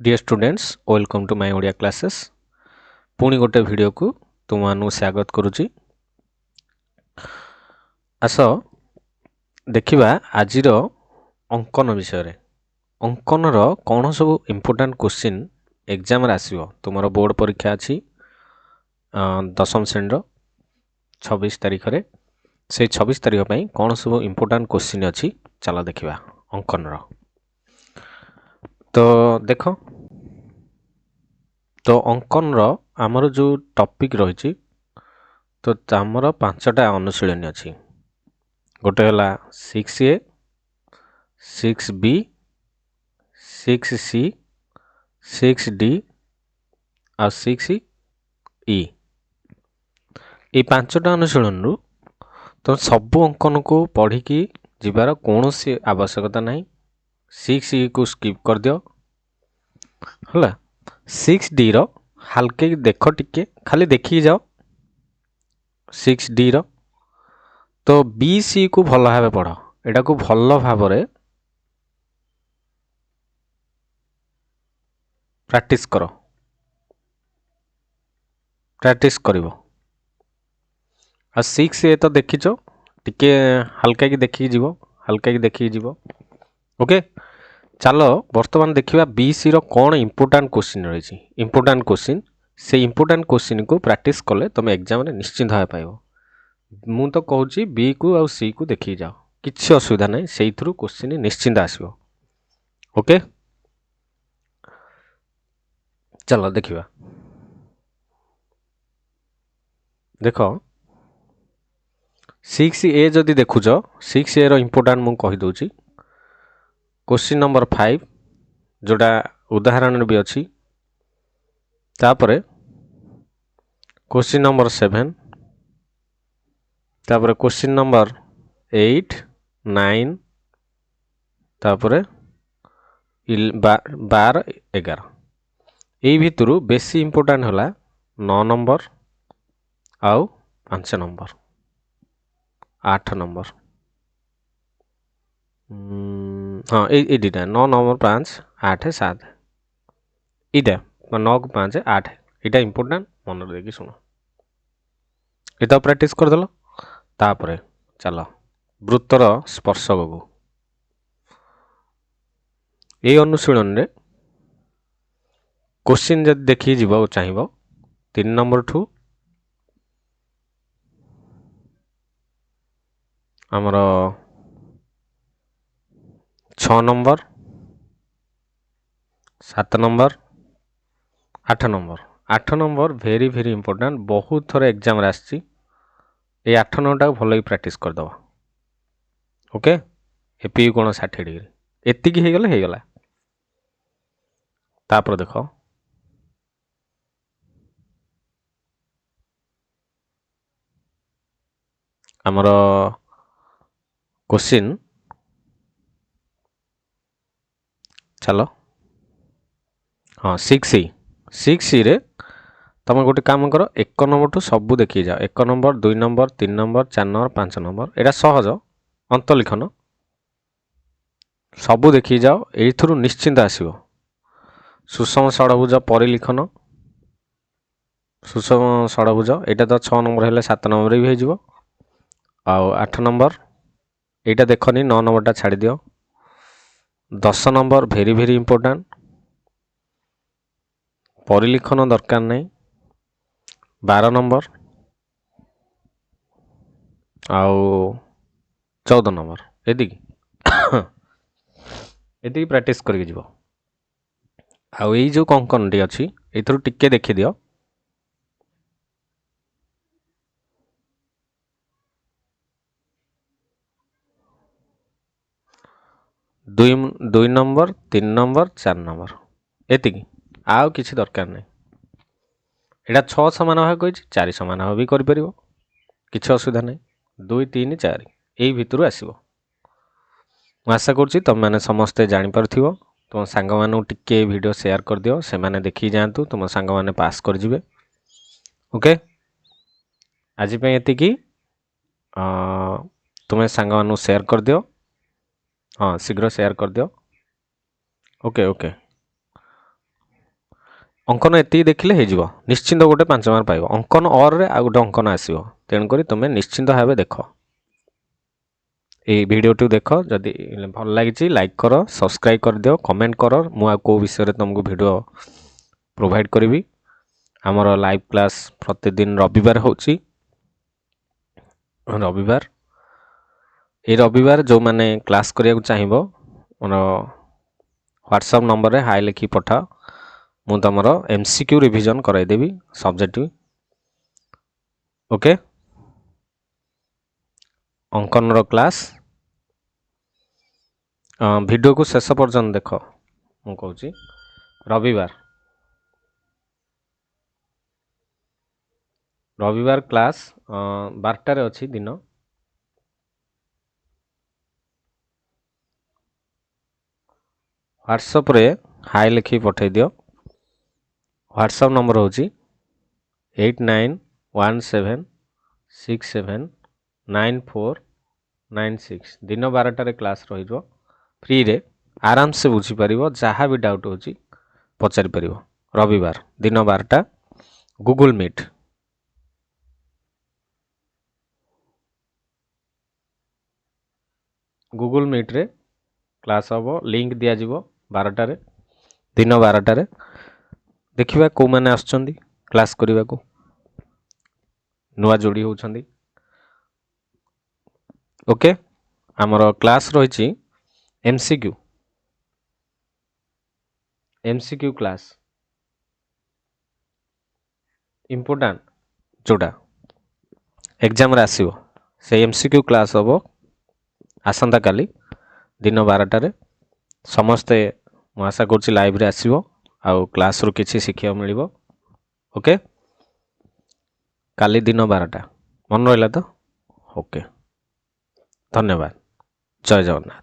Dear students welcome to my Odia classes पुणी गोटे video को तुम स्वागत करुच्ची। आस देखिबा आजिर अंकन विषय रे। अंकन रो कौन सब इम्पोर्टेंट क्वेश्चन एग्जाम रे आसीबो। तुमरो बोर्ड परीक्षा अछि 10वीं श्रेणी रो 26 तारिख रे। से 26 तारिख पई कौन सब इम्पोर्टेंट क्वेश्चन अछि चला देखिबा अंकन रो। तो देखो तो अंकन रो आमर जो टॉपिक रही तो आमर 5टा अनुशीलनी अच्छी। गोटे है 6A 6B 6C 6D आ 6E। ये 5टा अनुशीलन रु तो सब अंकन को पढ़ी की जीवार कौन सी आवश्यकता नहीं। 6E को स्किप कर दियो हला। 6D रो हल्के देख टिके खाली देखी जाओ 6D रो तो BC को भल भाव पढ़ एटा को भल भाव रे प्रैक्टिस करो प्रैक्टिस करिवो। आ 6A तो देखिचो टिके हल्का की देखी जीवो हल्का की देखी जीवो। ओके चलो वर्तमान देखिबा BC रो कौन इंपोर्टेंट क्वेश्चन रही। इंपोर्टेंट क्वेश्चन से इंपोर्टेंट क्वेश्चन को प्रैक्टिस कले तुम एग्जाम रे निश्चिंत भाव पाइबो। मु तो कहूँ बी को आउ सी को देखी जाओ किसी असुविधा नहीं से क्वेश्चन निश्चिंत आसो। ओके चलो देखिबा। देखो 6A जदि देखुच 6A रो इंपोर्टेंट मु कहि दउची। क्वेश्चन नंबर 5 जोटा उदाहरण भी अच्छी तापरे क्वेश्चन नंबर 7 तापरे क्वेश्चन नंबर 8 9 तापरे 12 11 यही भितरु बेसी इंपोर्टेंट होला 9 नंबर आउ 5 नंबर 8 नंबर हाँ ये दुटा 9 नंबर 5 8 7 इटा 9 को 5 8 इटा इंपोर्टेंट मन देखी शुण इटा प्रैक्टिस करदेल। तापरे चलो वृत्तर स्पर्शक को ये अनुशीलन रे क्वेश्चन जब देखी जीव चाहिए 3 नंबर ठू आमर 6 number 7 number 8 number 8 number very very important बहुत थोड़ा एग्जाम रे आछि। ये 8 नंबर भल प्रैक्टिस कर दवा। ओके एपी कोण 60 डिग्री एतिकी हे गला। तापर देखो आमर क्वेश्चन चलो हाँ 6E रे तुम गोटे काम कर 1 नंबर ठू सबू देखी जाओ 1 number 2 number 3 number 4 number 5 number एटा सहज अंतलिखन सबू देखी जाओ एथुरु निश्चिंत आसीबो। सुषम षडभुज परिलिखन सुषम षडभुज एटा तो 6 नंबर हेले 7 नंबर भी हो आउ 8 नंबर एटा देखनी 9 नंबर टा छाड़ दियो। 10 नंबर वेरी वेरी इंपोर्टेंट परिलिखन दरकार नहीं। 12 नंबर आउ 14 नंबर एदिकी एदिकी प्रैक्टिस करके जीवो। आउ यही जो कंकन टी अच्छी एथुरु टिके देखि दियो दुई नंबर 3 नंबर 4 नंबर एतिकी आउ किसी दरकार नहीं। एटा 6 समान भाग कही 4 समान भाग भी कर परिबो किसी असुविधा नहीं। 2 3 4 यही भितर आसीबो। आशा करुच्ची तुम मैंने समस्ते जानीपार तुम सांग मानू टिके वीडियो शेयर कर दियो से मैंने देखी जातु तुम सांग माने पास कर जिवे। ओके आज पे एतिकी तुम्हें सांग मानू शेयर कर दियो। हाँ शीघ्र शेयर कर दियो। ओके ओके अंकन एति देखिले हो निश्चिंत गोटे 5 मार्क पाइब अंकन और रे आ गोटे अंकन आसो तेणुक तुम निश्चिंत भाव देख ये भिडियो देख जदि भल लगी लाइक कर सब्सक्राइब कर दियो कमेंट कर मु को विषय तुमको वीडियो प्रोवाइड करी आमर लाइव क्लास प्रतिदिन रविवार होची रविवार ये रविवार जो मैंने क्लास करिया चाहिए मोर व्हाट्सएप नंबर रे हाई लिखी पठा मु तमर एमसीक्यू रिवीजन कराइदेवी सब्जेक्ट ओके अंकन रो क्लास वीडियो को शेष पर्यंत देख मु कहूँ रविवार क्लास 12 रे अच्छी दिन व्हाट्सएप रे हाई लिखी पठे दियो व्हाट्सएप नंबर होची 8917679496 दिन 12 रे क्लास रही फ्री रे आराम से बुझी पारिबो जहाँ भी डाउट होची पचारि पारिबो रविवार दिन 12टा गूगल मीट रे क्लास हम लिंक दि जाव 12 रे दिन 12 देखिबा को माने आछंदी क्लास करने को नुआ जोड़ी होछंदी ओके आमर क्लास रही एमसीक्यू क्लास इम्पोर्टेंट जोड़ा एग्जाम रे आसीबो से एमसीक्यू क्लास हम आसंता काली दिन 12 समस्ते मु आशा कर लाइव रे आसीबो आउ क्लास रू किछि शिखिया मिलिबो ओके काली दिन 12 मन रहिला तो ओके धन्यवाद जय जगन्नाथ।